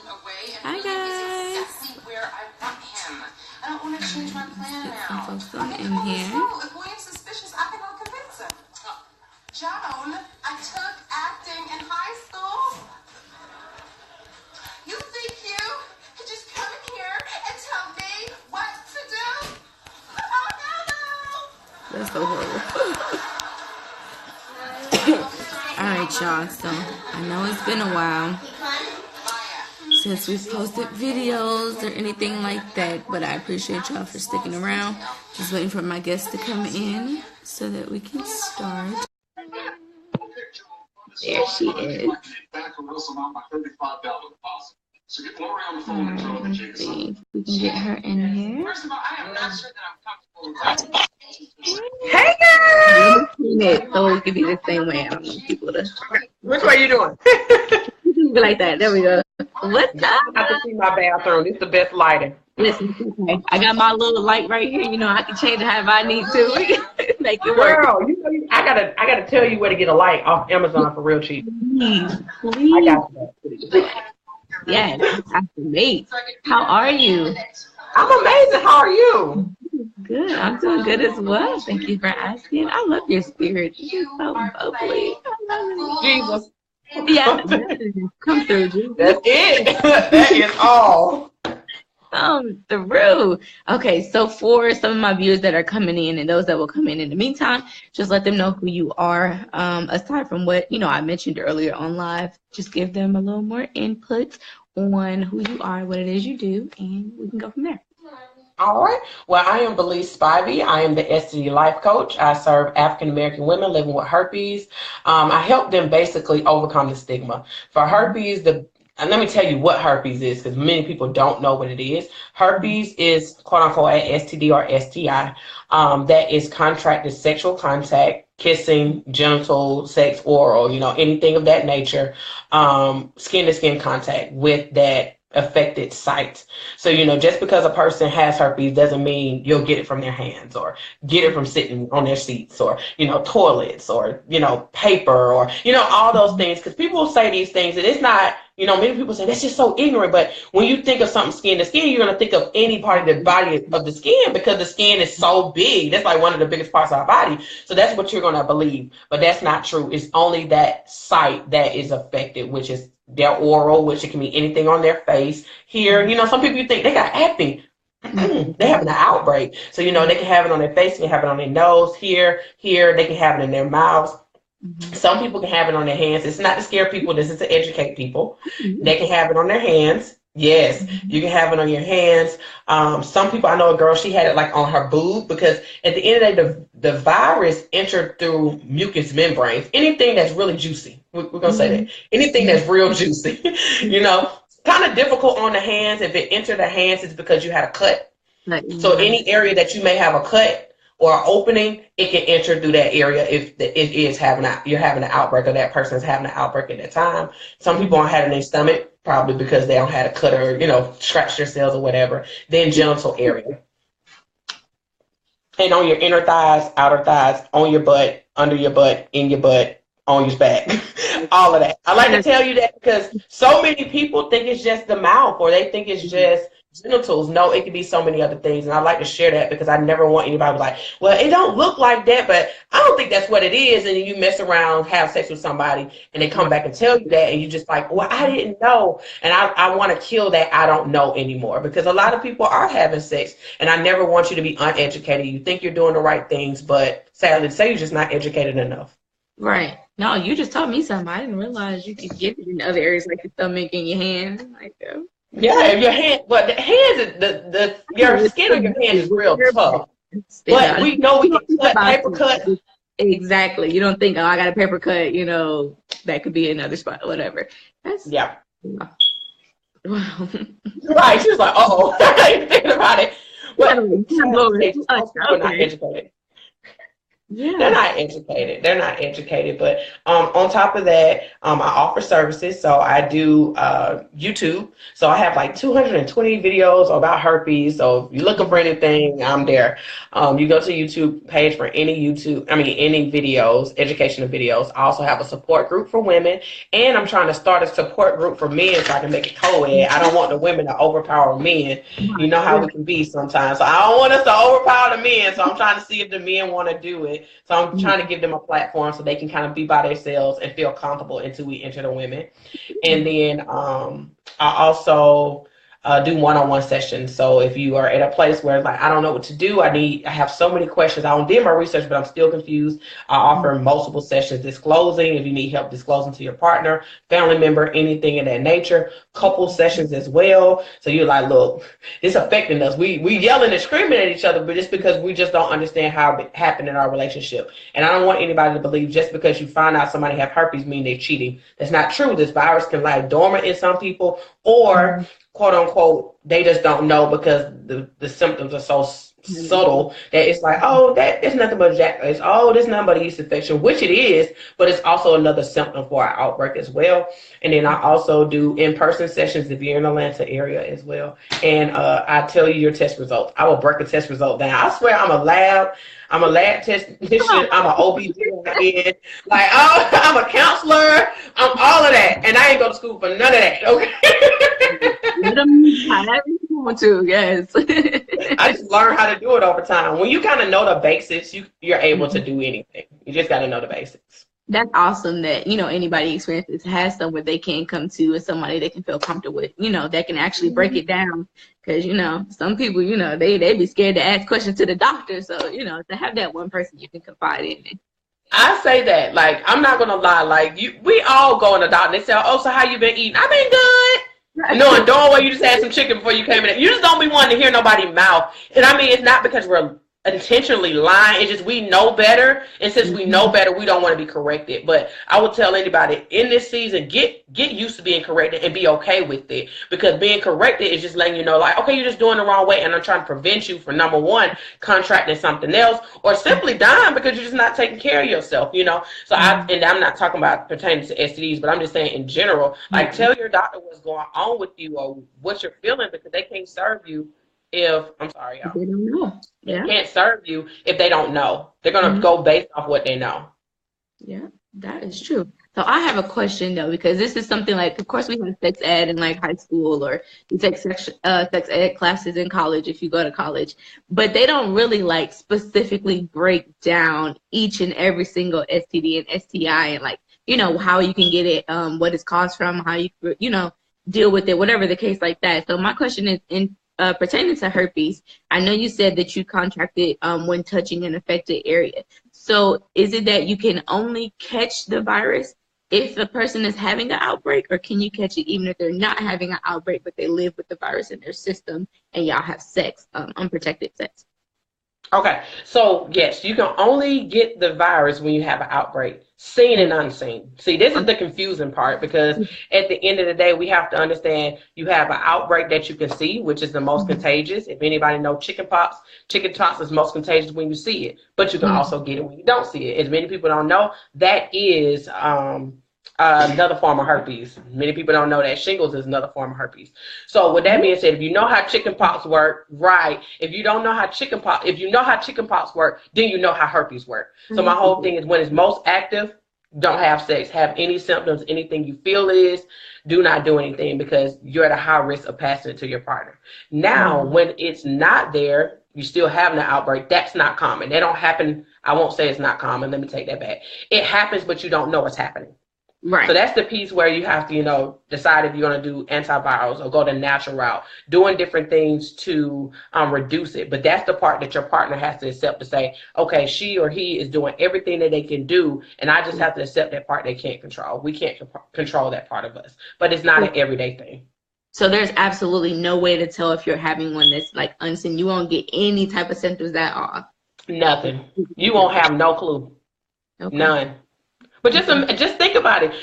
Hi guys. Exactly where I want him. I don't want to change my plan now. Some folks on in here. If William's suspicious, I think I'll convince him. Joan, I took acting in high school. You think you could just come in here and tell me what to do? Oh, no, no. That's so horrible. Alright, y'all. So, I know it's been a while since we've posted videos or anything like that, but I appreciate y'all for sticking around. Just waiting for my guests to come in so that we can start. There she is. Alright, let's see if we can get her in here. First of all, I am not sure that I'm comfortable. Hey girl! So it could be the same way. I don't want people to. Which way you doing? Be like that. There we go. What's up? I can see my bathroom. It's the best lighting. Listen, okay. I got my little light right here. You know, I can change it however I need to. Make it work. Girl, you know, I gotta tell you where to get a light off Amazon for real cheap. Please. I got you. Yes, absolutely. How are you? I'm amazing. How are you? Good. I'm doing good as well. Thank you for asking. I love your spirit. You're so bubbly. I love Jesus. it. Yeah. Come through, Jesus. That's it. That is all. Through. Okay, so for some of my viewers that are coming in and those that will come in the meantime, just let them know who you are. Aside from what, I mentioned earlier on live, just give them a little more input on who you are, what it is you do, and we can go from there. All right. Well, I am Belize Spivey. I am the STD life coach. I serve African-American women living with herpes. I help them basically overcome the stigma. For herpes, and let me tell you what herpes is, because many people don't know what it is. Herpes is quote-unquote an STD or STI. That is contracted sexual contact, kissing, genital, sex, oral, anything of that nature, skin-to-skin contact with that affected site. So, just because a person has herpes doesn't mean you'll get it from their hands or get it from sitting on their seats or, toilets or, paper or, all those things. Because people say these things and it's not, many people say that's just so ignorant. But when you think of something skin to skin, you're going to think of any part of the body of the skin because the skin is so big. That's like one of the biggest parts of our body. So that's what you're going to believe. But that's not true. It's only that site that is affected, which is their oral, which it can be anything on their face. Here, some people you think they got acne. They're having an outbreak. So, they can have it on their face, they can have it on their nose, here, they can have it in their mouths. Some people can have it on their hands. It's not to scare people, this is to educate people. They can have it on their hands. Yes, you can have it on your hands. Some people, I know a girl, she had it like on her boob because at the end of the day, the virus entered through mucous membranes. Anything that's really juicy, we're going to say that. Anything that's real juicy, kind of difficult on the hands. If it entered the hands, it's because you had a cut. So any area that you may have a cut or an opening, it can enter through that area if you're having an outbreak or that person's having an outbreak at that time. Some people aren't having their stomach, probably because they don't have a cut or, scratch themselves or whatever. Then genital area. And on your inner thighs, outer thighs, on your butt, under your butt, in your butt, on your back. All of that. I like to tell you that because so many people think it's just the mouth or they think it's just genitals. No, it could be so many other things. And I like to share that because I never want anybody to be like, well, it don't look like that, but I don't think that's what it is. And you mess around, have sex with somebody, and they come back and tell you that, and you just like, well, I didn't know. And I want to kill that I don't know anymore because a lot of people are having sex, and I never want you to be uneducated. You think you're doing the right things, but sadly to say, you're just not educated enough. Right. No, you just taught me something. I didn't realize you could get it in other areas like your stomach and your hands. Yeah, your hand. Well, the hands is your skin on your hand is real tough. But we know we can cut paper cut. Exactly. You don't think, oh, I got a paper cut. That could be another spot, whatever. Yeah. Wow. Right. She was like, oh, I ain't thinking about it. Well, not educated. They're Yeah. not educated. They're not educated. But on top of that, I offer services. So I do YouTube. So I have like 220 videos about herpes. So if you're looking for anything, I'm there. You go to YouTube page for any videos, educational videos. I also have a support group for women, and I'm trying to start a support group for men so I can make it co-ed. I don't want the women to overpower men. You know how we can be sometimes. So I don't want us to overpower the men. So I'm trying to see if the men want to do it. So I'm trying to give them a platform so they can kind of be by themselves and feel comfortable until we enter the women. And then I also do one-on-one sessions. So if you are at a place where like I don't know what to do, I have so many questions. I did my research, but I'm still confused. I offer multiple sessions disclosing if you need help disclosing to your partner, family member, anything of that nature. Couple sessions as well. So you're like, look, it's affecting us. We yelling and screaming at each other, but it's because we just don't understand how it happened in our relationship. And I don't want anybody to believe just because you find out somebody have herpes mean they're cheating. That's not true. This virus can lie dormant in some people, or quote unquote, they just don't know because the symptoms are so subtle that it's like, oh, it's nothing but ejaculation. Oh, this nothing but a yeast infection, which it is, but it's also another symptom for our outbreak as well. And then I also do in-person sessions if you're in the Atlanta area as well. And I tell you your test results. I will break the test result down. I swear I'm a lab technician, I'm an OB-GYN, like I'm a counselor, I'm all of that. And I ain't go to school for none of that, okay? However you want to, yes. I just learned how to do it over time. When you kind of know the basics, you're able to do anything. You just got to know the basics. That's awesome that, anybody experiences has somewhere they can come to and somebody they can feel comfortable with, that can actually break it down. Because, some people, they be scared to ask questions to the doctor. So, to have that one person you can confide in. I say that, like, I'm not going to lie. Like, we all go in the doctor and they say, oh, so how you been eating? I've been good. No, and don't worry, you just had some chicken before you came in. You just don't be wanting to hear nobody's mouth. And I mean, it's not because we're intentionally lying. It's just we know better, and since we know better, we don't want to be corrected. But I would tell anybody in this season, get used to being corrected and be okay with it, because being corrected is just letting you know, like, okay, you're just doing the wrong way, and I'm trying to prevent you from, number one, contracting something else, or simply dying because you're just not taking care of yourself. So and I'm not talking about pertaining to STDs, but I'm just saying in general, like, tell your doctor what's going on with you or what you're feeling, because they can't serve you if, I'm sorry, y'all. They don't know. Yeah. They can't serve you if they don't know. They're going to go based off what they know. Yeah, that is true. So I have a question, though, because this is something like, of course, we have sex ed in like high school, or you take sex ed classes in college if you go to college, but they don't really like specifically break down each and every single STD and STI and like, how you can get it, what it's caused from, how you, deal with it, whatever the case like that. So my question is, pertaining to herpes, I know you said that you contracted when touching an affected area. So is it that you can only catch the virus if the person is having an outbreak, or can you catch it even if they're not having an outbreak, but they live with the virus in their system and y'all have sex, unprotected sex? Okay, so yes, you can only get the virus when you have an outbreak, seen and unseen. See, this is the confusing part, because at the end of the day, we have to understand you have an outbreak that you can see, which is the most contagious. If anybody knows chickenpox is most contagious when you see it, but you can also get it when you don't see it. As many people don't know, that is another form of herpes. Many people don't know that shingles is another form of herpes. So with that being said, if you know how chickenpox work, right? If you don't know how chickenpox work, then you know how herpes work. So my whole thing is, when it's most active, don't have sex. Have any symptoms, anything you feel do not do anything, because you're at a high risk of passing it to your partner. Now, when it's not there, you still having an outbreak, that's not common. They don't happen. I won't say it's not common. Let me take that back. It happens, but you don't know what's happening. Right. So that's the piece where you have to, decide if you're going to do antivirals or go the natural route, doing different things to reduce it. But that's the part that your partner has to accept, to say, okay, she or he is doing everything that they can do, and I just have to accept that part they can't control. We can't control that part of us, but it's not an everyday thing. So there's absolutely no way to tell if you're having one that's like unseen. You won't get any type of symptoms at all. Nothing. You won't have no clue. Okay. None. But just think about it.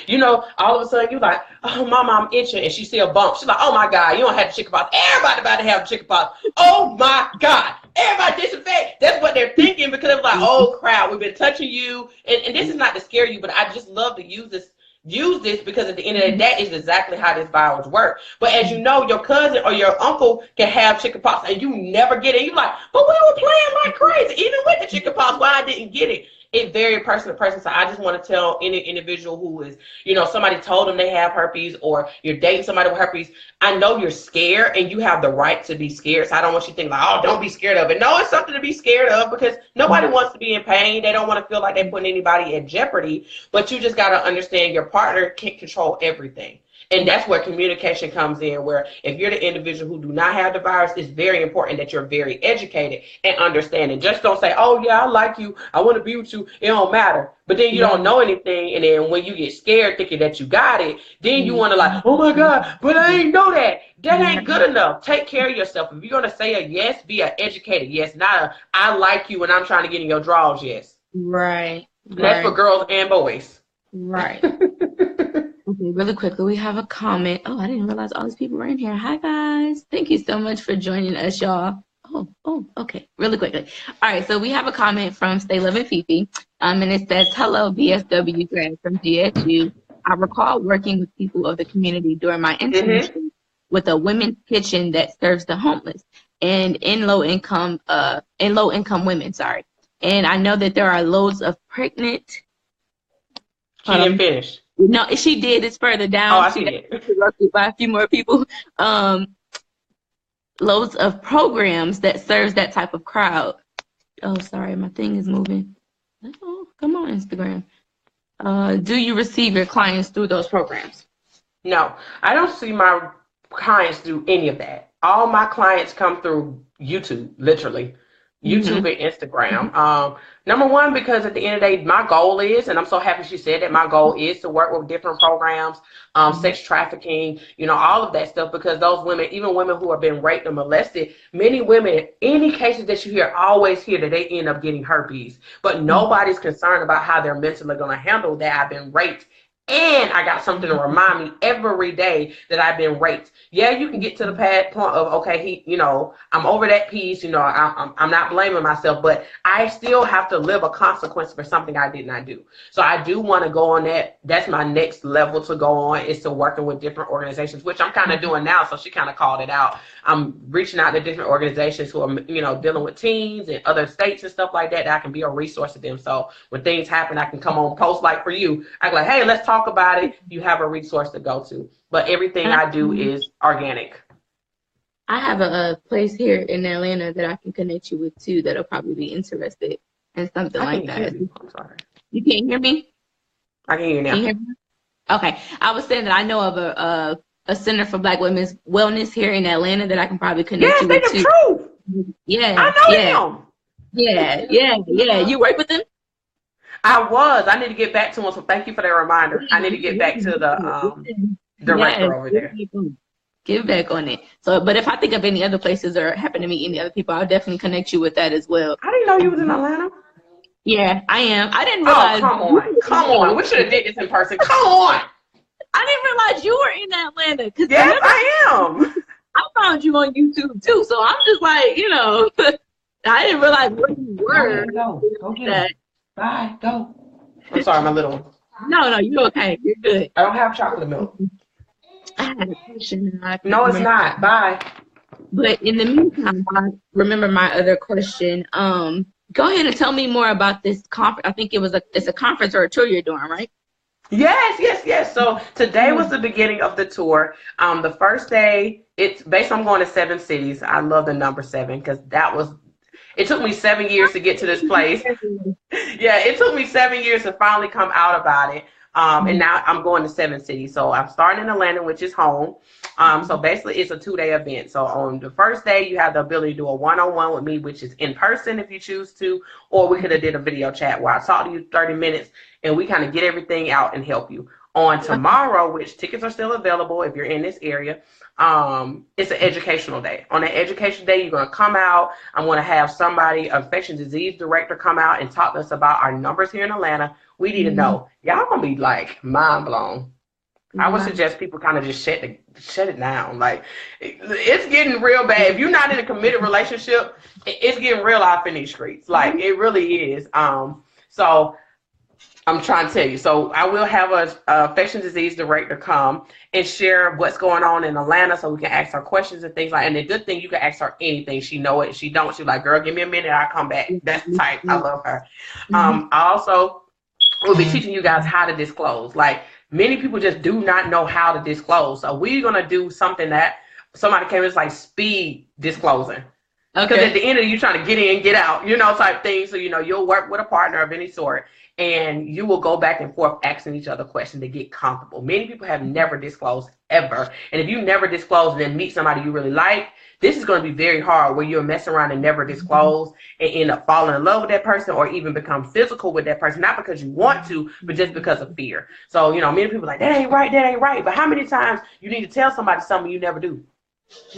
All of a sudden you're like, oh, mama, I'm itching, and she see a bump. She's like, oh my God, you don't have chickenpox. Everybody about to have chickenpox. Oh my God. everybody disinfect. That's what they're thinking because they're like, oh crap, we've been touching you. And this is not to scare you, but I just love to use this because at the end of the day, that is exactly how this virus works. But as you know, your cousin or your uncle can have chickenpox and you never get it. You're like, but we were playing like crazy. Even with the chickenpox, why I didn't get it. It varies person to person. So I just want to tell any individual who is, somebody told them they have herpes or you're dating somebody with herpes. I know you're scared and you have the right to be scared. So I don't want you to think like, oh, don't be scared of it. No, it's something to be scared of because nobody wants to be in pain. They don't want to feel like they're putting anybody at jeopardy. But you just got to understand your partner can't control everything. And that's where communication comes in, where if you're the individual who do not have the virus, it's very important that you're very educated and understanding. Just don't say, oh, yeah, I like you. I want to be with you. It don't matter. But then you don't know anything. And then when you get scared thinking that you got it, then you want to like, oh, my God, but I ain't know that. That ain't good enough. Take care of yourself. If you're going to say a yes, be an educated yes, not a I like you and I'm trying to get in your drawers yes. Right. That's for girls and boys. Right. Okay, really quickly, we have a comment. Oh, I didn't realize all these people were in here. Hi, guys. Thank you so much for joining us, y'all. Oh, okay. Really quickly. All right, so we have a comment from Stay Loving Fifi, and it says, hello, BSW grad from GSU. I recall working with people of the community during my internship with a women's kitchen that serves the homeless and in low-income women, sorry. And I know that there are loads of pregnant. She didn't finish. No, she did. It's further down. Oh, I see it. Interrupted by a few more people. Loads of programs that serves that type of crowd. Oh, sorry, my thing is moving. Oh, come on, Instagram. Do you receive your clients through those programs? No, I don't see my clients do any of that. All my clients come through YouTube, literally. YouTube and Instagram. Number one, because at the end of the day, my goal is, and I'm so happy she said that, my goal is to work with different programs, sex trafficking, all of that stuff, because those women, even women who have been raped or molested, many women, any cases that you hear, always hear that they end up getting herpes, but nobody's concerned about how they're mentally going to handle that I've been raped. And I got something to remind me every day that I've been raped. Yeah, you can get to the point of, okay, I'm over that piece. I'm not blaming myself, but I still have to live a consequence for something I did not do. So I do want to go on that. That's my next level to go on, is to working with different organizations, which I'm kind of doing now. So she kind of called it out. I'm reaching out to different organizations who are, dealing with teens and other states and stuff like that I can be a resource to them. So when things happen, I can come on post like for you. I go like, hey, let's talk about it. You have a resource to go to. But everything I do is organic. I have a place here in Atlanta that I can connect you with too that'll probably be interested in something like that. I'm sorry. You can't hear me? I can hear you now. Can you hear me? Okay. I was saying that I know of a Center for Black Women's Wellness here in Atlanta that I can probably connect you with too. True. Yeah. I know them. Yeah. You work with them? I need to get back to them, so thank you for that reminder. I need to get back to the director over there. Get back on it. So, but if I think of any other places or happen to meet any other people, I'll definitely connect you with that as well. I didn't know you was in Atlanta. Yeah, I am. I didn't realize. Oh, come on. We should have did this in person. Come on. I didn't realize you were in Atlanta. Yes, I am. I found you on YouTube too, so I'm just like, I didn't realize where you were. Go get it. Bye. Go. I'm sorry, my little one. No, you're okay. You're good. I don't have chocolate milk. I had a question. No, it's not. Bye. But in the meantime, I remember my other question. Go ahead and tell me more about this conference. I think it's a conference or a tour you're doing, right? Yes. So today was the beginning of the tour. The first day, it's based on going to 7 cities. I love the number 7 because it took me 7 years to get to this place. Yeah, it took me 7 years to finally come out about it. And now I'm going to 7 cities. So I'm starting in Atlanta, which is home. So basically it's a 2-day event. So on the first day, you have the ability to do a one-on-one with me, which is in person if you choose to, or we could have did a video chat where I talk to you 30 minutes and we kind of get everything out and help you. On tomorrow, which tickets are still available if you're in this area, it's an educational day. On that education day, you're going to come out. I'm going to have somebody, an infectious disease director, come out and talk to us about our numbers here in Atlanta. We need to know. Y'all going to be like mind blown. I would suggest people kind of just shut it down. Like, it's getting real bad. If you're not in a committed relationship, it's getting real off in these streets. Like, it really is. So I'm trying to tell you. So I will have a infectious disease director come and share what's going on in Atlanta, so we can ask her questions and things like. And the good thing, you can ask her anything. She know it. She don't. She's like, girl, give me a minute. I'll come back. That's the type. I love her. I also will be teaching you guys how to disclose. Like, many people just do not know how to disclose. So we're gonna do something that somebody came. It's like speed disclosing. Because at the end of it, you're trying to get in, get out, type thing. So, you'll work with a partner of any sort, and you will go back and forth asking each other questions to get comfortable. Many people have never disclosed ever. And if you never disclose and then meet somebody you really like, this is going to be very hard, where you'll mess around and never disclose and end up falling in love with that person, or even become physical with that person, not because you want to, but just because of fear. So, many people are like, that ain't right. But how many times you need to tell somebody something you never do?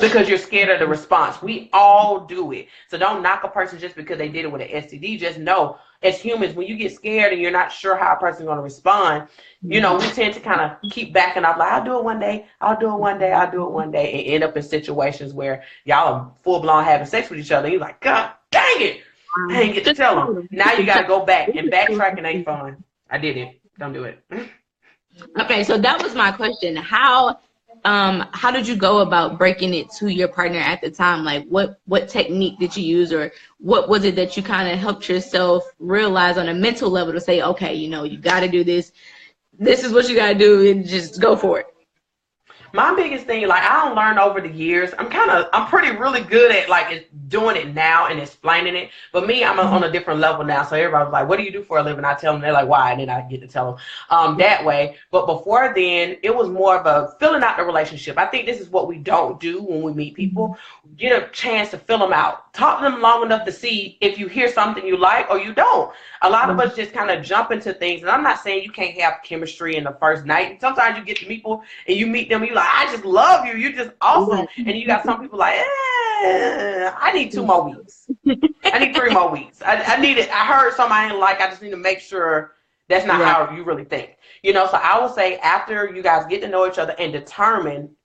Because you're scared of the response. We all do it. So don't knock a person just because they did it with an STD. Just know, as humans, when you get scared and you're not sure how a person's going to respond, we tend to kind of keep backing up. Like, I'll do it one day, and end up in situations where y'all are full-blown having sex with each other. And you're like, God dang it, I didn't get to tell them. Now you got to go back, and backtracking ain't fun. I did it. Don't do it. Okay, so that was my question. How did you go about breaking it to your partner at the time? Like, what technique did you use, or what was it that you kind of helped yourself realize on a mental level to say, okay, you got to do this. This is what you got to do, and just go for it. My biggest thing, like, I don't learn over the years. I'm pretty really good at, like, doing it now and explaining it. But me, I'm on a different level now. So everybody's like, what do you do for a living? I tell them, they're like, why? And then I get to tell them that way. But before then, it was more of a filling out the relationship. I think this is what we don't do when we meet people. Get a chance to fill them out. Talk to them long enough to see if you hear something you like or you don't. A lot of us just kind of jump into things. And I'm not saying you can't have chemistry in the first night. Sometimes you get to people and you meet them, you like, I just love you. You're just awesome. And you got some people like, I need 2 more weeks. I need 3 more weeks. I need it. I heard something I didn't like. I just need to make sure that's not how you really think. So I would say, after you guys get to know each other and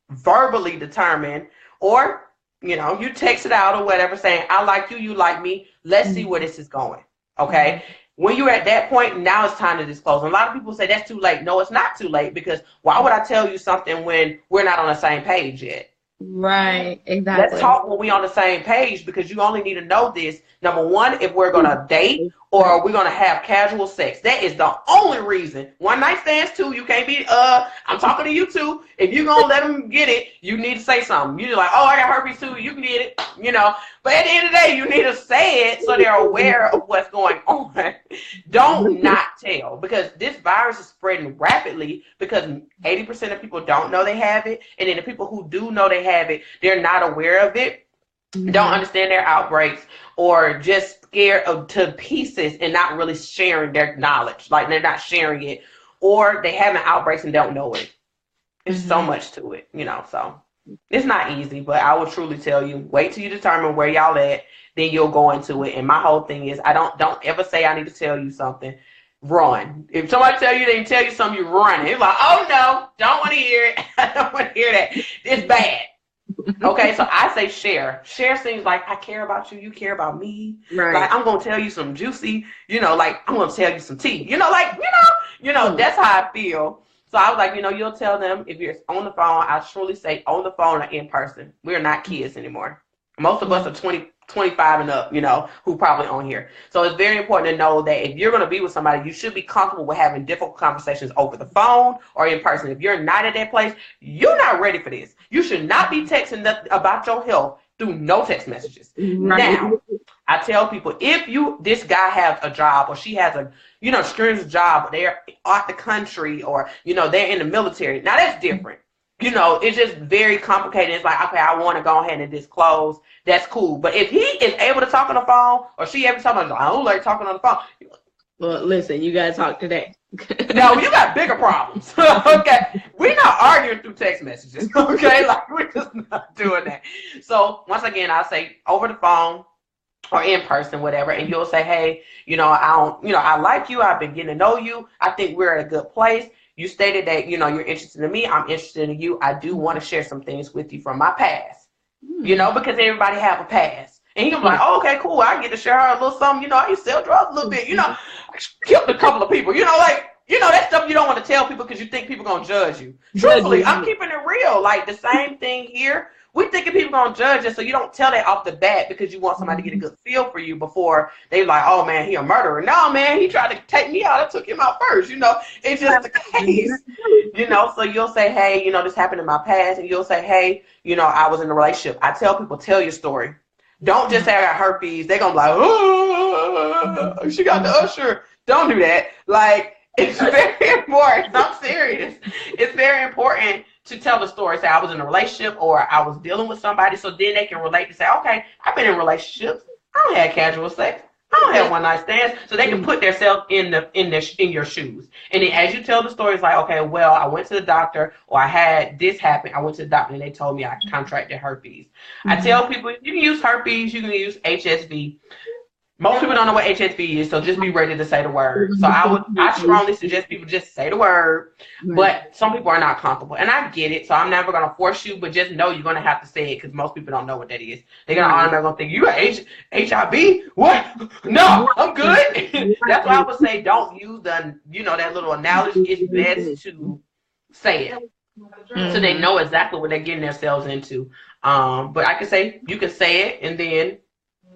verbally determine, or, you text it out or whatever, saying, I like you, you like me. Let's see where this is going. Okay. When you're at that point, now it's time to disclose. And a lot of people say that's too late. No, it's not too late, because why would I tell you something when we're not on the same page yet? Right, exactly. Let's talk when we're on the same page, because you only need to know this. Number one, if we're going to date or we're going to have casual sex. That is the only reason. One night stands too. You can't be, I'm talking to you too. If you're going to let them get it, you need to say something. You're like, oh, I got herpes too. You can get it, But at the end of the day, you need to say it so they're aware of what's going on. Don't not tell, because this virus is spreading rapidly, because 80% of people don't know they have it. And then the people who do know they have it, they're not aware of it, don't understand their outbreaks, or just scared to pieces and not really sharing their knowledge. Like, they're not sharing it, or they having outbreaks and don't know it. There's so much to it, so it's not easy. But I will truly tell you, wait till you determine where y'all at, then you'll go into it. And my whole thing is, don't ever say I need to tell you something. Run. If somebody tell you they can tell you something, you run. It's like, oh no, don't want to hear it. I don't want to hear that. It's bad. Okay, so I say share. Share things like, I care about you, you care about me. Right. Like, I'm gonna tell you some juicy, like, I'm gonna tell you some tea. That's how I feel. So I was like, you'll tell them if you're on the phone. I truly say on the phone or in person. We're not kids anymore. Most of us are 20, 25 and up, who probably on here. So it's very important to know that if you're going to be with somebody, you should be comfortable with having difficult conversations over the phone or in person. If you're not at that place, you're not ready for this. You should not be texting about your health through no text messages. Right. Now, I tell people, if this guy has a job, or she has a, strange job, or they're out the country, or, they're in the military. Now that's different. It's just very complicated. It's like, okay, I want to go ahead and disclose. That's cool. But if he is able to talk on the phone, or she able to talk on the phone, I don't like talking on the phone. Well, listen, you got to talk today. No, you got bigger problems. Okay. We're not arguing through text messages. Okay. Like, we're just not doing that. So once again, I say over the phone or in person, whatever, and you'll say, hey, I like you. I've been getting to know you. I think we're at a good place. You stated that, you know, you're interested in me. I'm interested in you. I do want to share some things with you from my past, you know, because everybody have a past. And he can be like, oh, okay, cool. I get to share her a little something. You know, I used to sell drugs a little bit. You know, I killed a couple of people. You know, like, you know, that stuff you don't want to tell people because you think people going to judge you. Truthfully, I'm keeping it real. Like, the same thing here. We thinking people going to judge us, so you don't tell that off the bat because you want somebody to get a good feel for you before they like, oh, man, he a murderer. No, man, he tried to take me out. I took him out first. You know, it's just the case. You know, so you'll say, hey, you know, this happened in my past. And you'll say, hey, you know, I was in a relationship. I tell people, tell your story. Don't just say I got herpes. They're going to be like, oh, she got the usher. Don't do that. Like, it's very important. I'm serious. It's very important to tell the story. Say I was in a relationship or I was dealing with somebody, so then they can relate to say, okay, I've been in relationships. I don't have casual sex. I don't have one night stands. So they can put themselves in your shoes. And then as you tell the story, it's like, okay, well, I went to the doctor or I had this happen. I went to the doctor and they told me I contracted herpes. I tell people you can use herpes, you can use HSV. Most people don't know what HSV is, so just be ready to say the word. So I strongly suggest people just say the word, but some people are not comfortable, and I get it. So I'm never gonna force you, but just know you're gonna have to say it because most people don't know what that is. They're gonna automatically think you got HIV. What? No, I'm good. That's why I would say don't use the that little analogy. It's best to say it so they know exactly what they're getting themselves into. But I can say you can say it and then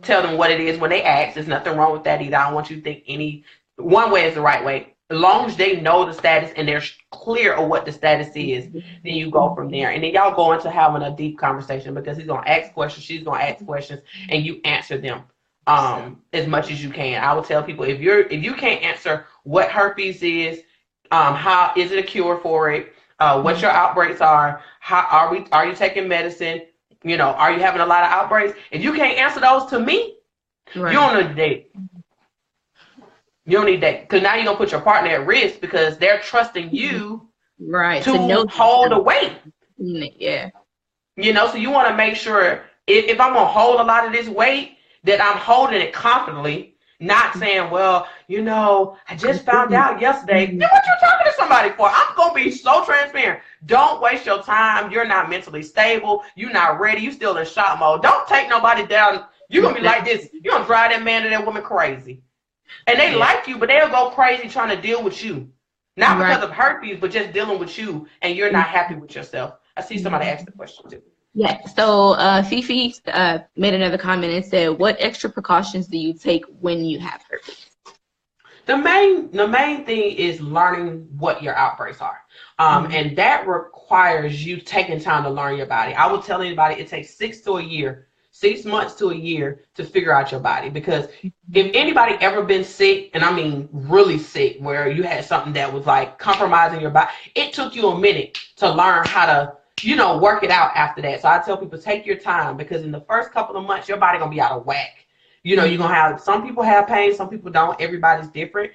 tell them what it is when they ask. There's nothing wrong with that either. I don't want you to think any one way is the right way. As long as they know the status and they're clear of what the status is, then you go from there. And then y'all go into having a deep conversation because he's gonna ask questions, she's gonna ask questions, and you answer them as much as you can. I would tell people if you can't answer what herpes is, how is it a cure for it, what your outbreaks are, how are you taking medicine? You know, are you having a lot of outbreaks? If you can't answer those to me, you don't need to date. You don't need that because now you're gonna put your partner at risk because they're trusting you to hold the weight. Yeah. You know, so you want to make sure if I'm gonna hold a lot of this weight, that I'm holding it confidently, not saying, well, you know, I just found out yesterday. Then what you talking to somebody for? I'm gonna be so transparent. Don't waste your time. You're not mentally stable. You're not ready. You still in shock mode. Don't take nobody down. You're gonna be like this. You're gonna drive that man or that woman crazy. And they like you, but they'll go crazy trying to deal with you. Not because of herpes, but just dealing with you, and you're not happy with yourself. I see somebody ask the question too. Yeah. So Fifi made another comment and said, what extra precautions do you take when you have herpes? The main thing is learning what your outbreaks are. And that requires you taking time to learn your body. I would tell anybody it takes 6 months to a year to figure out your body. Because if anybody ever been sick, and I mean really sick, where you had something that was like compromising your body, it took you a minute to learn how to, you know, work it out after that. So I tell people, take your time, because in the first couple of months, your body gonna be out of whack. You know, you're gonna have, some people have pain, some people don't. Everybody's different.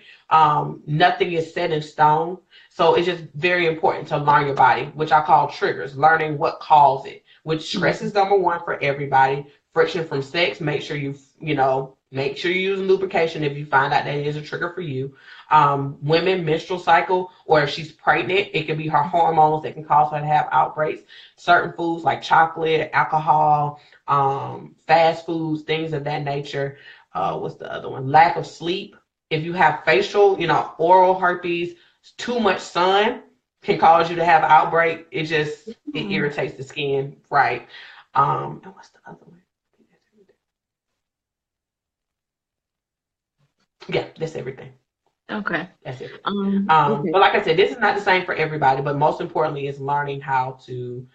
Nothing is set in stone. So it's just very important to learn your body, which I call triggers, learning what caused it, which stress is number one for everybody. Friction from sex, make sure you use lubrication if you find out that it is a trigger for you. Women, menstrual cycle, or if she's pregnant, it can be her hormones that can cause her to have outbreaks. Certain foods like chocolate, alcohol, fast foods, things of that nature. What's the other one? Lack of sleep. If you have facial, oral herpes, too much sun can cause you to have an outbreak. It irritates the skin, right? And what's the other one? Yeah, that's everything. Okay. That's it. But like I said, this is not the same for everybody, but most importantly is learning how to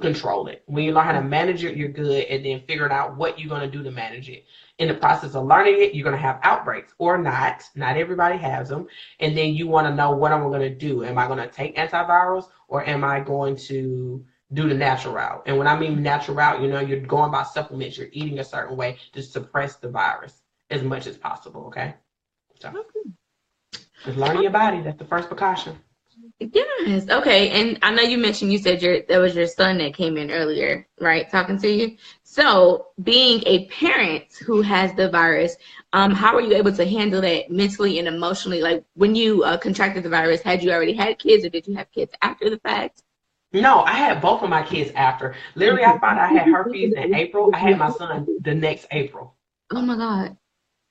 control it. When you learn how to manage it, you're good, and then figuring out what you're going to do to manage it. In the process of learning it, you're going to have outbreaks or not. Not everybody has them. And then you want to know, what am I going to do? Am I going to take antivirals, or am I going to do the natural route? And when I mean natural route, you're going by supplements, you're eating a certain way to suppress the virus as much as possible, okay? So just learning your body, that's the first precaution. Yes. Okay. And I know you mentioned you said that was your son that came in earlier, right? Talking to you. So, being a parent who has the virus, how were you able to handle that mentally and emotionally? Like when you contracted the virus, had you already had kids, or did you have kids after the fact? No, I had both of my kids after. Literally, I found out I had herpes in April. I had my son the next April. Oh my God.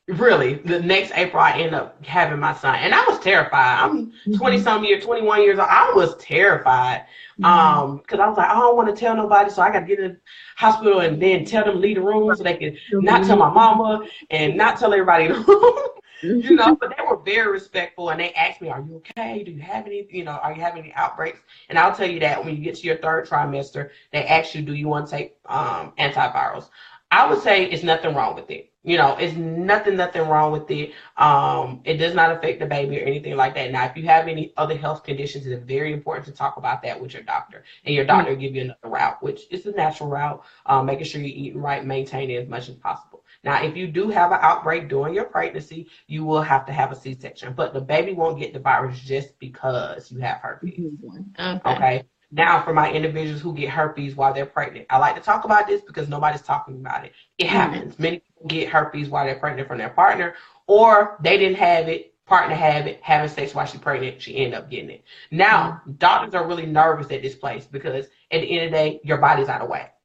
Really, the next April, I end up having my son, and I was terrified. I'm 20 Mhm. some years, 21 years old. I was terrified, Mhm. because I was like, I don't want to tell nobody, so I got to get in the hospital and then tell them leave the room so they can not tell my mama and not tell everybody in the room, But they were very respectful, and they asked me, "Are you okay? Do you have any, are you having any outbreaks?" And I'll tell you that when you get to your third trimester, they ask you, "Do you want to take antivirals?" I would say it's nothing wrong with it. It's nothing wrong with it. It does not affect the baby or anything like that. Now, if you have any other health conditions, it's very important to talk about that with your doctor, and your doctor will give you another route, which is a natural route. Making sure you're eating right, maintaining as much as possible. Now, if you do have an outbreak during your pregnancy, you will have to have a C-section, but the baby won't get the virus just because you have herpes. Okay. Okay. Now, for my individuals who get herpes while they're pregnant, I like to talk about this because nobody's talking about it. It Right. happens. Many people get herpes while they're pregnant from their partner, or they didn't have it, partner have it, having sex while she's pregnant, she ended up getting it. Now, doctors are really nervous at this place because at the end of the day, your body's out of whack.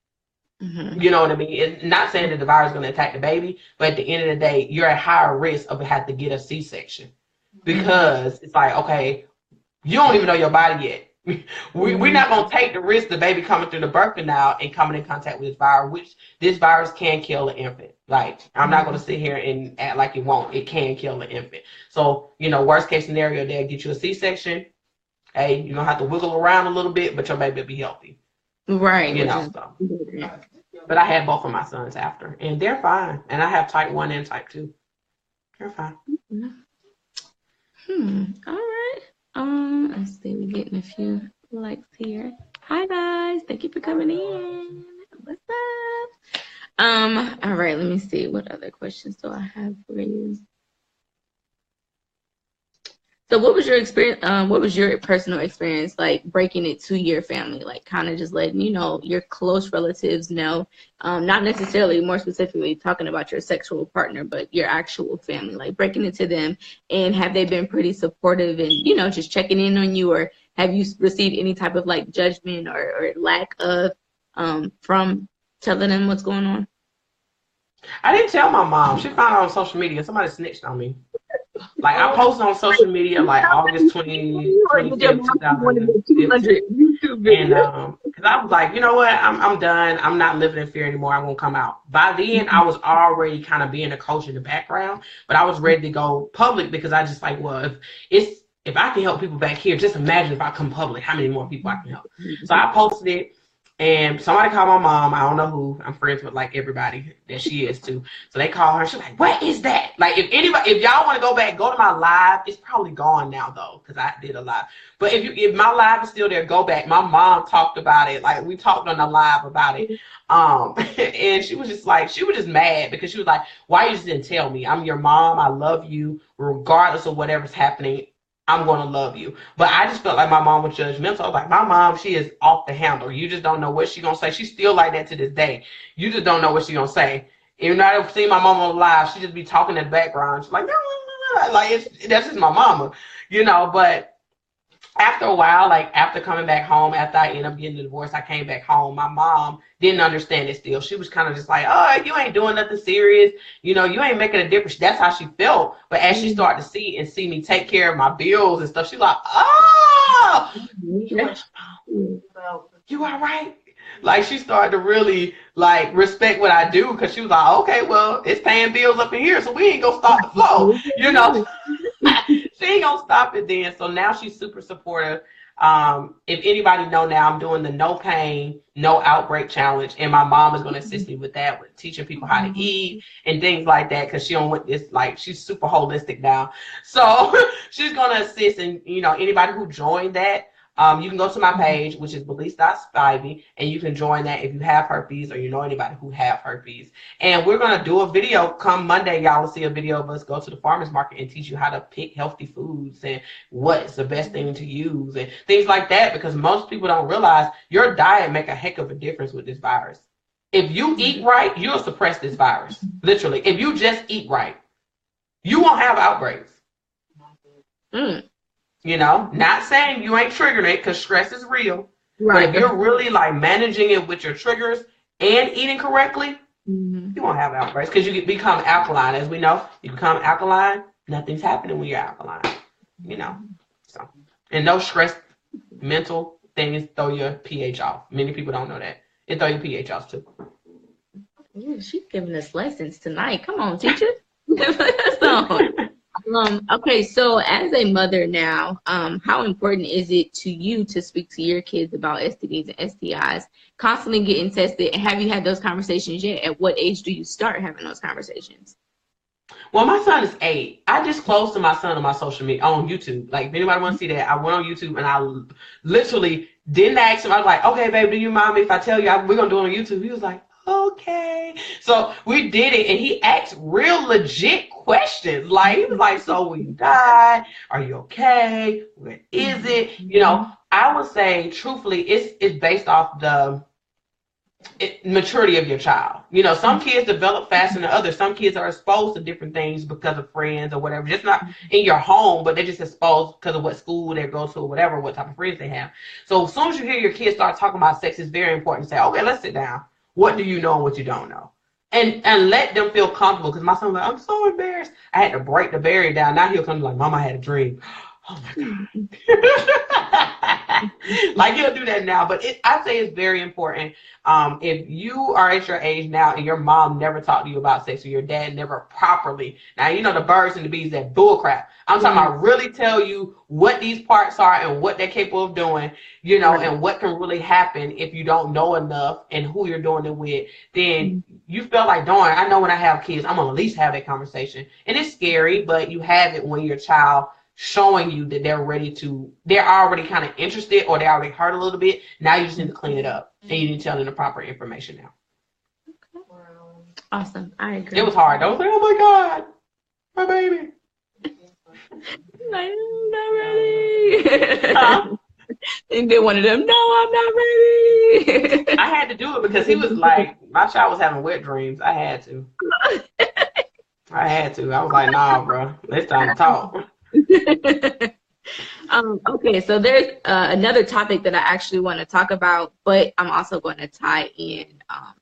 Mm-hmm. You know what I mean? It's not saying that the virus is going to attack the baby, but at the end of the day, you're at higher risk of having to get a C-section because it's like, okay, you don't even know your body yet. We're not going to take the risk the baby coming through the birth canal and coming in contact with this virus, which this virus can kill an infant. Like, I'm not going to sit here and act like it won't. It can kill an infant. So, worst case scenario, they'll get you a C-section. Hey, you're going to have to wiggle around a little bit, but your baby will be healthy. Right. Which is So. But I had both of my sons after, and they're fine. And I have type 1 and type 2. They're fine. All right. Let's see. We're getting a few likes here. Hi guys. Thank you for coming in. What's up? All right, let me see. What other questions do I have for you? So what was your experience, what was your personal experience like breaking it to your family? Like kind of just letting, your close relatives know, not necessarily more specifically talking about your sexual partner, but your actual family, like breaking it to them. And have they been pretty supportive and, just checking in on you, or have you received any type of like judgment or lack of from telling them what's going on? I didn't tell my mom. She found out on social media. Somebody snitched on me. Like, I posted on social media like August 25th, 2015. And because I was like, you know what? I'm done. I'm not living in fear anymore. I'm going to come out. By then, I was already kind of being a coach in the background, but I was ready to go public because I just like, well, if I can help people back here, just imagine if I come public, how many more people I can help. So I posted it. And somebody called my mom. I don't know who. I'm friends with like everybody that she is too. So they call her. She's like, "What is that?" Like, if y'all want to go back, go to my live. It's probably gone now though, because I did a live. But if my live is still there, go back. My mom talked about it. Like, we talked on the live about it. And she was just mad because she was like, "Why you just didn't tell me? I'm your mom. I love you, regardless of whatever's happening. I'm going to love you." But I just felt like my mom was judgmental. I was like, my mom, she is off the handle. You just don't know what she's going to say. She's still like that to this day. You just don't know what she's going to say. Even though I've seen my mom on live, she just be talking in the background. She's like, that's just my mama, But after a while, like after coming back home, after I ended up getting a divorce, I came back home. My mom didn't understand it still. She was kind of just like, "Oh, you ain't doing nothing serious. You ain't making a difference." That's how she felt. But as she started to see me take care of my bills and stuff, she's like, "Oh, you all right?" Like, she started to really like respect what I do, because she was like, "Okay, well, it's paying bills up in here, so we ain't gonna stop the flow." She ain't gonna stop it then. So now she's super supportive. If anybody know now, I'm doing the no pain, no outbreak challenge, and my mom is gonna assist me with that, with teaching people how to eat and things like that, because she don't want this, like, she's super holistic now. So she's gonna assist, and anybody who joined that, You can go to my page, which is Belize Spivey, and you can join that if you have herpes or you know anybody who have herpes. And we're going to do a video come Monday. Y'all will see a video of us go to the farmer's market and teach you how to pick healthy foods and what's the best thing to use and things like that, because most people don't realize your diet make a heck of a difference with this virus. If you eat right, you'll suppress this virus. Literally. If you just eat right, you won't have outbreaks. You know, not saying you ain't triggering it, because stress is real. Right. But if you're really like managing it with your triggers and eating correctly, you won't have outbreaks, because you become alkaline. As we know, you become alkaline, nothing's happening when you're alkaline. You know, so, and no stress, mental things throw your pH off. Many people don't know that. It throw your pH off too. Yeah, she's giving us lessons tonight. Come on, teacher. Okay, so as a mother now, how important is it to you to speak to your kids about STDs and STIs, constantly getting tested? Have you had those conversations yet? At what age do you start having those conversations? Well, my son is 8. I disclosed to my son on my social media, on YouTube. Like, if anybody want to see that, I went on YouTube and I literally didn't ask him. I was like, okay, baby, do you mind me if I tell you we're going to do it on YouTube? He was like, okay. So we did it, and he asked real legit questions. Like, he was like, so will you die? Are you okay? Where is it? You know, I would say, truthfully, it's based off the maturity of your child. You know, some kids develop faster than others. Some kids are exposed to different things because of friends or whatever. Just not in your home, but they're just exposed because of what school they go to or whatever, what type of friends they have. So as soon as you hear your kids start talking about sex, it's very important to say, okay, let's sit down. What do you know and what you don't know? And let them feel comfortable, because my son was like, I'm so embarrassed. I had to break the barrier down. Now he'll come like, Mom, I had a dream. Oh my God. Like, he'll do that now. But I say it's very important. If you are at your age now and your mom never talked to you about sex, or your dad never properly, now you know the birds and the bees, that bull crap. I'm talking about really tell you what these parts are and what they're capable of doing, you know, and what can really happen if you don't know enough and who you're doing it with. Then you feel like, darn, I know when I have kids, I'm gonna at least have that conversation. And it's scary, but you have it when your child showing you that they're already kind of interested, or they already hurt a little bit. Now you just need to clean it up, and you need to tell them the proper information now. Okay. Awesome. I agree. It was hard. I was like, oh my God, my baby. I'm not ready. And then one of them, no, I'm not ready. I had to do it because he was like, my child was having wet dreams. I had to. I was like, nah, bro, it's time to talk. Okay, so there's another topic that I actually want to talk about, but I'm also going to tie in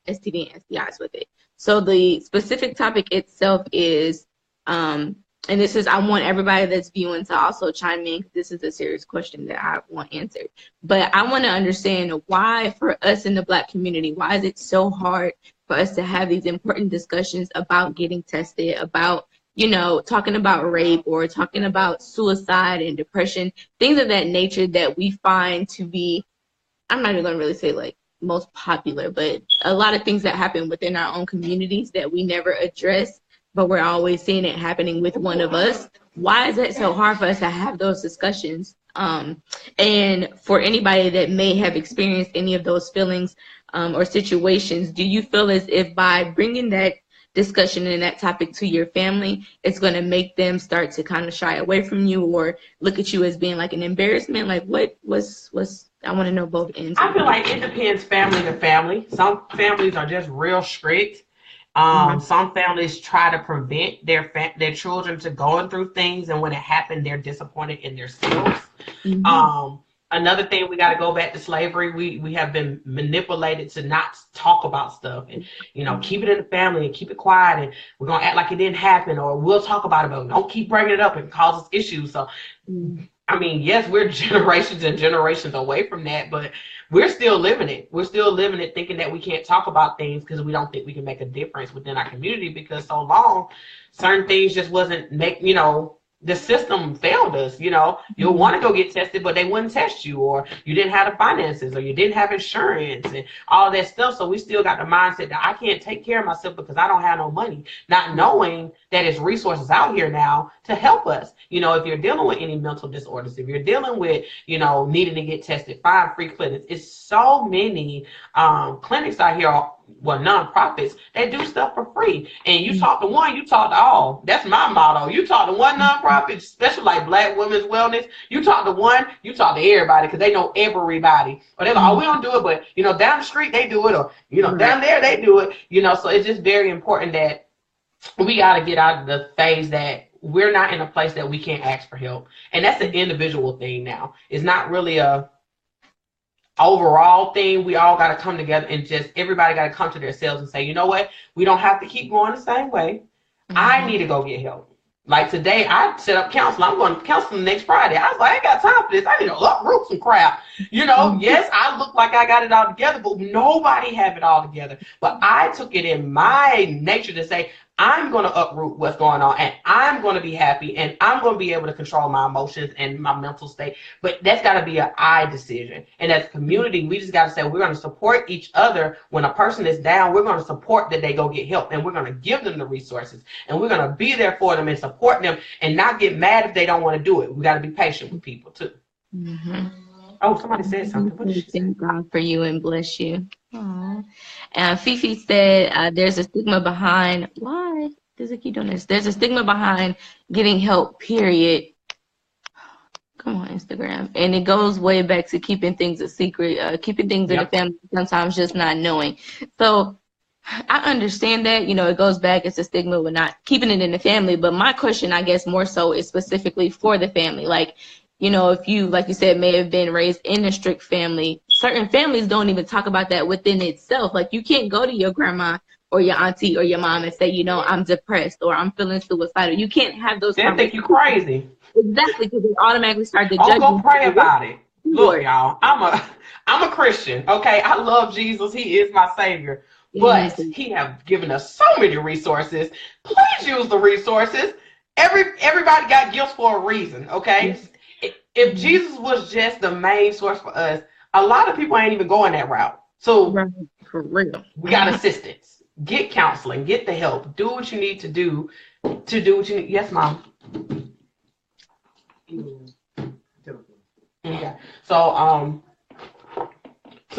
STD and STIs with it. So the specific topic itself is, and this is, I want everybody that's viewing to also chime in, because this is a serious question that I want answered. But I want to understand why, for us in the Black community, why is it so hard for us to have these important discussions about getting tested, about, you know, talking about rape or talking about suicide and depression, things of that nature that we find to be, I'm not even going to really say like most popular, but a lot of things that happen within our own communities that we never address, but we're always seeing it happening with one of us. Why is it so hard for us to have those discussions? And for anybody that may have experienced any of those feelings or situations, do you feel as if by bringing that discussion and that topic to your family, it's going to make them start to kind of shy away from you or look at you as being like an embarrassment? Like, what was I want to know both ends. I feel like it depends family to family. Some families are just real strict. Some families try to prevent their children to going through things, and when it happened, they're disappointed in themselves. Another thing, we got to go back to slavery. We have been manipulated to not talk about stuff, and keep it in the family and keep it quiet, and we're gonna act like it didn't happen, or we'll talk about it, but don't keep bringing it up and cause us issues. So, I mean, yes, we're generations and generations away from that, but we're still living it. We're still living it, thinking that we can't talk about things because we don't think we can make a difference within our community, because so long certain things just wasn't the system failed us. You know, you'll want to go get tested, but they wouldn't test you, or you didn't have the finances, or you didn't have insurance and all that stuff. So we still got the mindset that I can't take care of myself because I don't have no money, not knowing that there's resources out here now to help us. You know, if you're dealing with any mental disorders, if you're dealing with, you know, needing to get tested, find free clinics. It's so many clinics out here, well, nonprofits, they do stuff for free. And you talk to one, you talk to all. That's my motto. You talk to one nonprofit, especially like Black Women's Wellness, you talk to one, you talk to everybody, because they know everybody. Or they're like, oh, we don't do it, but, you know, down the street they do it, or, you know, down there they do it. You know, so it's just very important that we got to get out of the phase that we're not in a place that we can't ask for help. And that's an individual thing now. It's not really a overall thing. We all got to come together and just everybody got to come to themselves and say, you know what, we don't have to keep going the same way. I need to go get help. Like today, I set up counseling. I'm going to counseling next Friday. I was like, I ain't got time for this. I need to uproot some crap. You know, yes, I look like I got it all together, but nobody have it all together. But I took it in my nature to say, I'm going to uproot what's going on, and I'm going to be happy, and I'm going to be able to control my emotions and my mental state. But that's got to be an I decision. And as a community, we just got to say we're going to support each other. When a person is down, we're going to support that they go get help, and we're going to give them the resources, and we're going to be there for them and support them and not get mad if they don't want to do it. We got to be patient with people too. Oh, somebody said something. What did she say? Thank God for you and bless you. Aww. Fifi said there's a stigma behind, why does it keep doing this? There's a stigma behind getting help, period. Come on, Instagram. And it goes way back to keeping things a secret, keeping things in the family, sometimes just not knowing. So I understand that, you know, it goes back, it's a stigma with not keeping it in the family. But my question, I guess, more so is specifically for the family. Like, you know, if you, like you said, may have been raised in a strict family, certain families don't even talk about that within itself. Like, you can't go to your grandma or your auntie or your mom and say, you know, I'm depressed or I'm feeling suicidal. You can't have those They think you crazy. Exactly, because they automatically start to judge go you. pray about it. Look, y'all, I'm a Christian, okay? I love Jesus. He is my Savior. But he have given us so many resources. Please use the resources. Everybody got gifts for a reason, okay? Yes. If Jesus was just the main source for us, a lot of people ain't even going that route. So for real, we got assistance. Get counseling. Get the help. Do what you need to do what you need. Yes, Mom. Yeah. So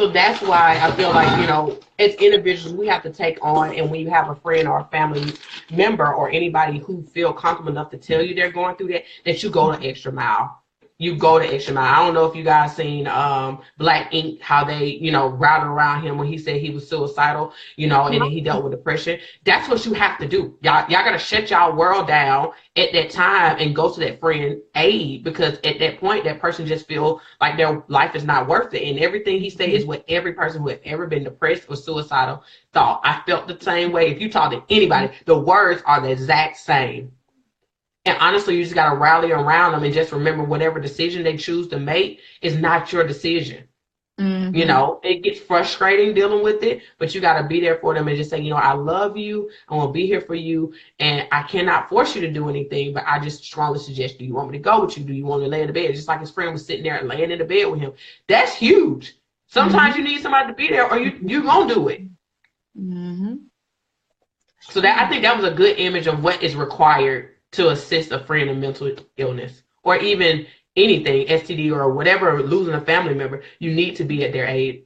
that's why I feel like, you know, as individuals, we have to take on, and when you have a friend or a family member or anybody who feel comfortable enough to tell you they're going through that you go the extra mile. You go the extra mile. I don't know if you guys seen Black Ink, how they, you know, routed around him when he said he was suicidal, you know, and he dealt with depression. That's what you have to do. Y'all got to shut y'all world down at that time and go to that friend aid, because at that point, that person just feel like their life is not worth it. And everything he said is what every person who had ever been depressed or suicidal thought. I felt the same way. If you talk to anybody, the words are the exact same. And honestly, you just got to rally around them and just remember whatever decision they choose to make is not your decision. Mm-hmm. You know, it gets frustrating dealing with it, but you got to be there for them and just say, you know, I love you. I want to be here for you. And I cannot force you to do anything, but I just strongly suggest, do you want me to go with you? Do you want me to lay in the bed? Just like his friend was sitting there and laying in the bed with him. That's huge. Sometimes you need somebody to be there, or you going to do it. Mm-hmm. So that, I think that was a good image of what is required to assist a friend in mental illness, or even anything, STD or whatever, losing a family member. You need to be at their aid.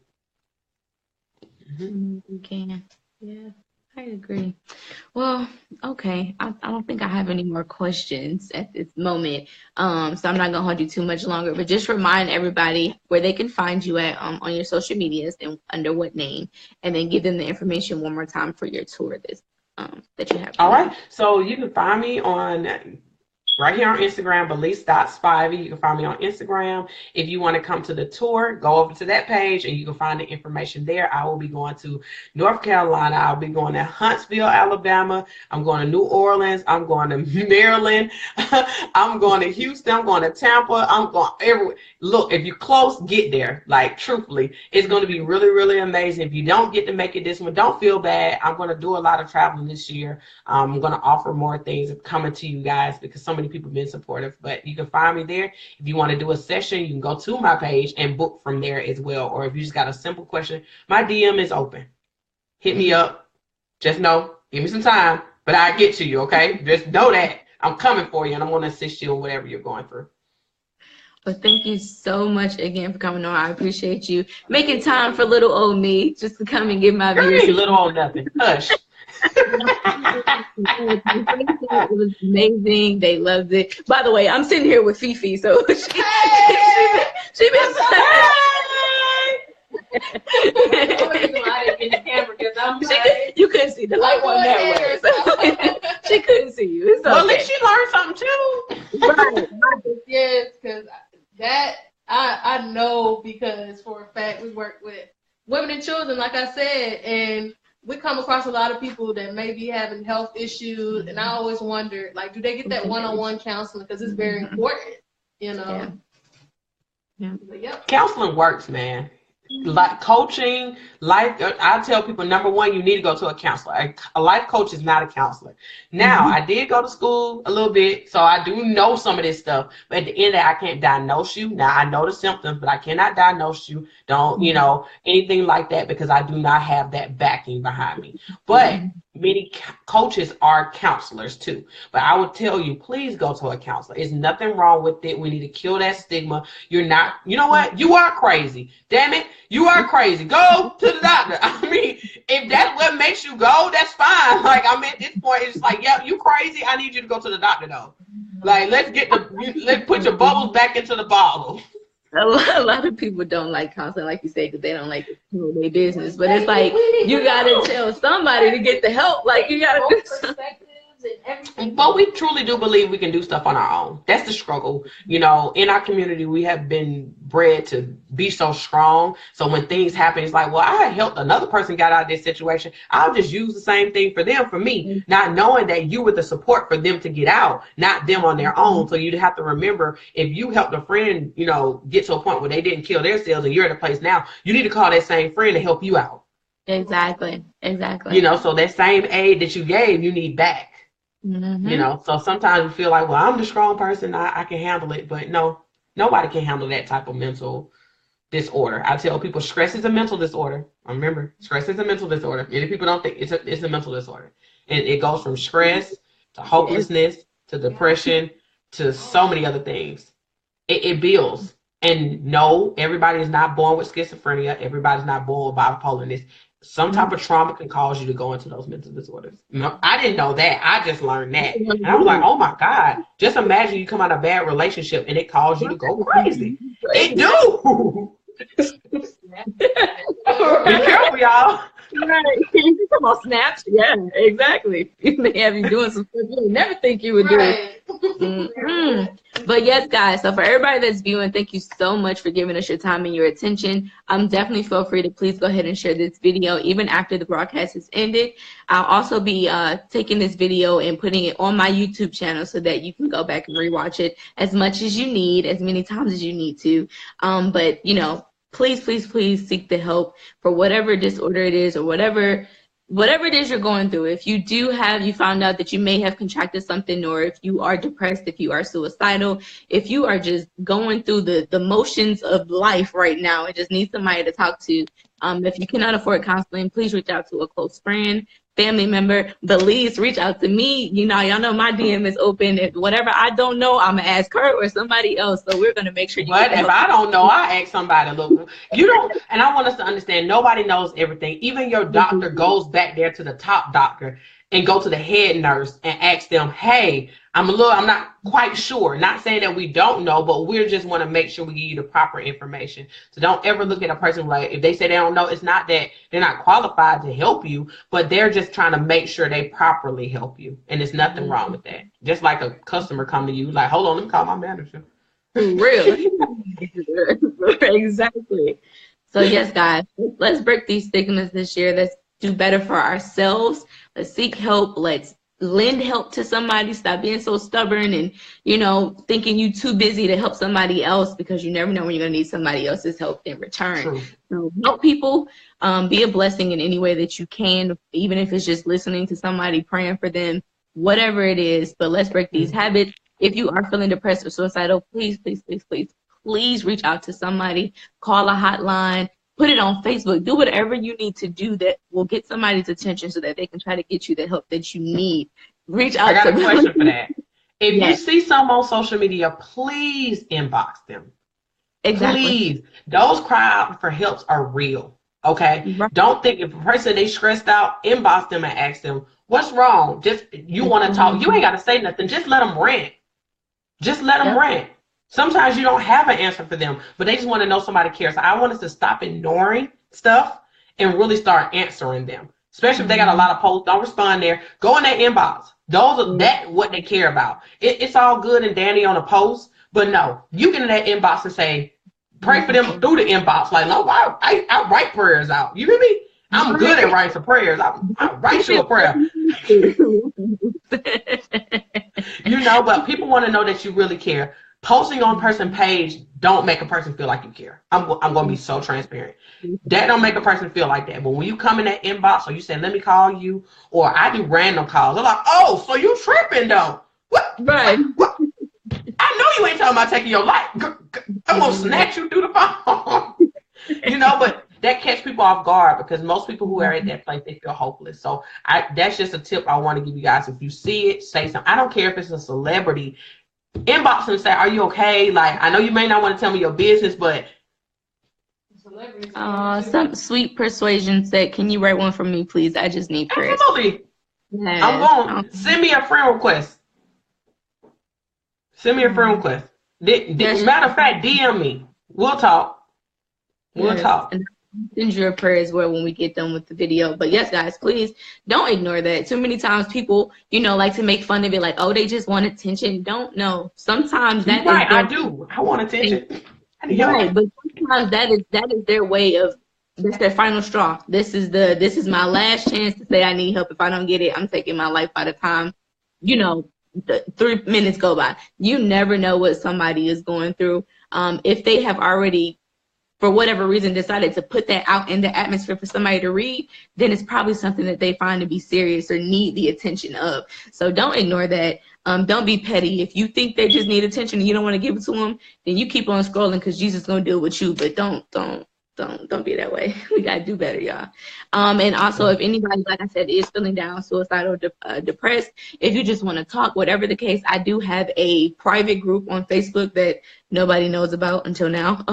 You can. Yeah, I agree. Well, okay. I don't think I have any more questions at this moment. So I'm not gonna hold you too much longer, but just remind everybody where they can find you at on your social medias and under what name, and then give them the information one more time for your tour that you have. All right. So you can find me on right here on Instagram, Belize.Spivey. You can find me on Instagram. If you want to come to the tour, go over to that page and you can find the information there. I will be going to North Carolina. I'll be going to Huntsville, Alabama. I'm going to New Orleans. I'm going to Maryland. I'm going to Houston. I'm going to Tampa. I'm going everywhere. Look, if you're close, get there. Like, truthfully, it's going to be really, really amazing. If you don't get to make it this one, don't feel bad. I'm going to do a lot of traveling this year. I'm going to offer more things coming to you guys, because some of many people been supportive. But you can find me there. If you want to do a session, you can go to my page and book from there as well. Or if you just got a simple question, my DM is open. Hit me up. Just know, give me some time, but I get to you, okay? Just know that I'm coming for you, and I'm going to assist you in whatever you're going through. But thank you so much again for coming on. I appreciate you making time for little old me just to come and give my viewers. Hey, little old nothing. Hush. It was amazing. They loved it. By the way, I'm sitting here with Fifi, so she been you couldn't see the light one that way, so she couldn't see you. It's okay. Well, at least she learned something too. Right. Yes, because that I know, because for a fact we work with women and children, like I said, and we come across a lot of people that may be having health issues, and I always wonder, like, do they get that one-on-one counseling? Because it's very important, you know. Yeah. But, yep. Counseling works, man. Like coaching, life. I tell people, number one, you need to go to a counselor. A life coach is not a counselor. Now, I did go to school a little bit, so I do know some of this stuff. But at the end of it, I can't diagnose you. Now, I know the symptoms, but I cannot diagnose you. Don't, you know, anything like that, because I do not have that backing behind me. But many coaches are counselors too. But I would tell you, please go to a counselor. There's nothing wrong with it. We need to kill that stigma. You're not, you know what? You are crazy. Damn it. You are crazy. Go to the doctor. I mean, if that's what makes you go, that's fine. Like, I'm at this point, it's like, yeah, you crazy. I need you to go to the doctor though. Like, let's put your bubbles back into the bottle. A lot of people don't like counseling, like you say, because they don't like to know their business. But it's like, you got to tell somebody to get the help. Like, you got to do something. But we truly do believe we can do stuff on our own. That's the struggle. You know, in our community, we have been bred to be so strong. So when things happen, it's like, well, I helped another person get out of this situation. I'll just use the same thing for them, for me, not knowing that you were the support for them to get out, not them on their own. So you'd have to remember, if you helped a friend, you know, get to a point where they didn't kill themselves and you're at a place now, you need to call that same friend to help you out. Exactly. You know, so that same aid that you gave, you need back. You know, so sometimes we feel like, well, I'm the strong person, I can handle it. But no, nobody can handle that type of mental disorder. I tell people, stress is a mental disorder. Remember, stress is a mental disorder. Many people don't think it's a mental disorder. And it goes from stress to hopelessness to depression to so many other things. It builds. And no, everybody is not born with schizophrenia. Everybody's not born with bipolarness. Some type of trauma can cause you to go into those mental disorders. No, I didn't know that. I just learned that. And I was like, oh my God. Just imagine you come out of a bad relationship and it caused you to go crazy. It do. Be careful, y'all. Right. You come on snaps. Yeah, exactly. It may have you doing some stuff you never think you would do. But yes, guys, so for everybody that's viewing, thank you so much for giving us your time and your attention. Definitely feel free to please go ahead and share this video even after the broadcast is ended. I'll also be taking this video and putting it on my YouTube channel so that you can go back and rewatch it as much as you need, as many times as you need to. But, you know, please, please, please seek the help for whatever disorder it is, or whatever it is you're going through. If you found out that you may have contracted something, or if you are depressed, if you are suicidal, if you are just going through the motions of life right now and just need somebody to talk to, if you cannot afford counseling, please reach out to a close friend, family member. Belize, reach out to me. You know, y'all know my DM is open. If whatever I don't know, I'm gonna ask her or somebody else. So we're gonna make sure you. But if I don't know, I ask somebody. Look, you don't. And I want us to understand, nobody knows everything. Even your doctor goes back there to the top doctor and go to the head nurse and ask them, hey, I'm not quite sure. Not saying that we don't know, but we just want to make sure we give you the proper information. So don't ever look at a person like, if they say they don't know, it's not that they're not qualified to help you, but they're just trying to make sure they properly help you. And there's nothing wrong with that. Just like a customer come to you, like, hold on, let me call my manager. Really? Exactly. So yes, guys, let's break these stigmas this year. Let's do better for ourselves. Let's seek help. Let's lend help to somebody. Stop being so stubborn and, you know, thinking you too busy to help somebody else, because you never know when you're going to need somebody else's help in return. True. So help people. Be a blessing in any way that you can, even if it's just listening to somebody, praying for them, whatever it is. But let's break these habits. if you are feeling depressed or suicidal, please, please, please, please, please reach out to somebody, call a hotline, put it on Facebook, do whatever you need to do that will get somebody's attention so that they can try to get you the help that you need. Reach out I got to a question for that. If you Yes. see some on social media, please inbox them. Exactly. Please. Those cry out for helps are real. Okay? Right. Don't think if a person they stressed out, inbox them and ask them, what's wrong? Just you want to talk. You ain't got to say nothing. Just let them rant. Just let them rant. Sometimes you don't have an answer for them, but they just want to know somebody cares. So I want us to stop ignoring stuff and really start answering them. Especially if they got a lot of posts, don't respond there. Go in their inbox. Those are that what they care about. It's all good and dandy on a post, but no, you get in that inbox and say, pray for them through the inbox. Like, no, I write prayers out. You hear me? I'm good at writing some prayers. I write you a prayer. You know, but people want to know that you really care. Posting on person page don't make a person feel like you care. I'm going to be so transparent. That don't make a person feel like that. But when you come in that inbox or you say, let me call you, or I do random calls, they're like, oh, so you tripping though. What? Right. What? I know you ain't talking about taking your life. I'm going to snatch you through the phone. You know, but that catch people off guard because most people who are at that place, they feel hopeless. So that's just a tip I want to give you guys. If you see it, say something. I don't care if it's a celebrity. Inbox and say, are you okay? Like, I know you may not want to tell me your business, but some sweet persuasion said, can you write one for me, please? I just need prayers. Absolutely. Yes. I'm going to send me a friend request. Send me a friend request. Matter of fact, DM me. We'll talk. We'll talk. And send you a prayer as well when we get done with the video. But yes, guys, please don't ignore that. Too many times people, like to make fun of it, like, oh, they just want attention. Don't know. Sometimes that right, is their, I do. I want attention. Right, but sometimes that is their way of, that's their final straw. This is my last chance to say I need help. If I don't get it, I'm taking my life by the time, the 3 minutes go by. You never know what somebody is going through. If they have already, for whatever reason, decided to put that out in the atmosphere for somebody to read, then it's probably something that they find to be serious or need the attention of. So don't ignore that. Don't be petty. If you think they just need attention and you don't want to give it to them, then you keep on scrolling because Jesus is going to deal with you. But don't be that way. We got to do better, y'all. And also, if anybody, like I said, is feeling down, suicidal, depressed, if you just want to talk, whatever the case, I do have a private group on Facebook that nobody knows about until now.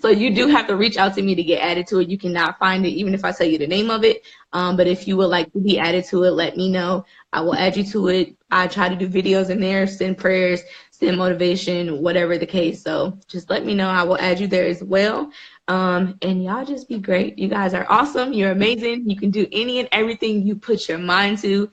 So you do have to reach out to me to get added to it. You cannot find it, even if I tell you the name of it. But if you would like to be added to it, let me know. I will add you to it. I try to do videos in there, send prayers, send motivation, whatever the case. So just let me know. I will add you there as well. And y'all just be great. You guys are awesome. You're amazing. You can do any and everything you put your mind to.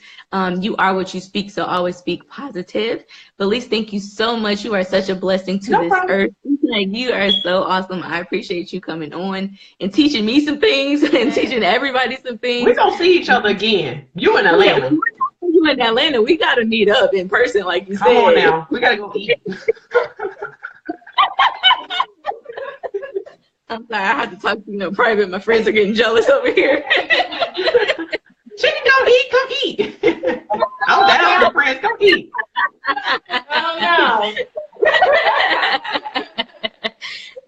You are what you speak, so always speak positive. Belize, thank you so much. You are such a blessing to this earth. Like, you are so awesome. I appreciate you coming on and teaching me some things and teaching everybody some things. We're going to see each other again. You in Atlanta. You in Atlanta. We got to meet up in person, like you said. Come on now. We got to go eat. I'm sorry, I have to talk to you in private. My friends are getting jealous over here. She can go eat. Come eat. I'm down with friends. Come eat. Oh no.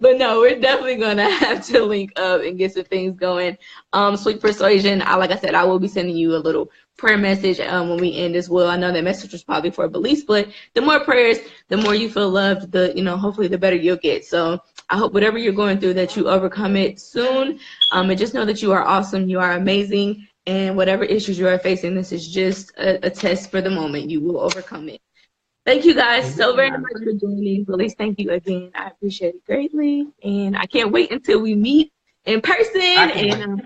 But no, we're definitely going to have to link up and get some things going. Sweet Persuasion, like I said, I will be sending you a little prayer message when we end as well. I know that message was probably for Belize, but the more prayers, the more you feel loved, hopefully the better you'll get. So I hope whatever you're going through that you overcome it soon. And just know that you are awesome. You are amazing. And whatever issues you are facing, this is just a test for the moment. You will overcome it. Thank you guys so very much for joining. Belize, thank you again. I appreciate it greatly. And I can't wait until we meet in person. I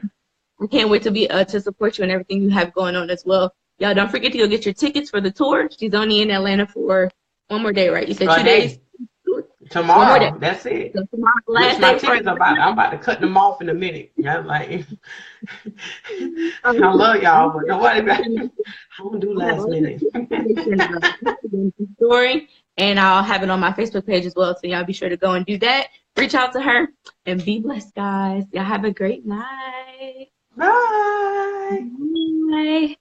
can't wait to be to support you and everything you have going on as well. Y'all don't forget to go get your tickets for the tour. She's only in Atlanta for one more day, right? You said 2 days? Tomorrow. That's it. So tomorrow, last my tickets I'm about to cut them off in a minute. Yeah, like I love y'all, but nobody. I don't do last minute. Story, and I'll have it on my Facebook page as well. So y'all be sure to go and do that. Reach out to her and be blessed, guys. Y'all have a great night. Bye. Bye.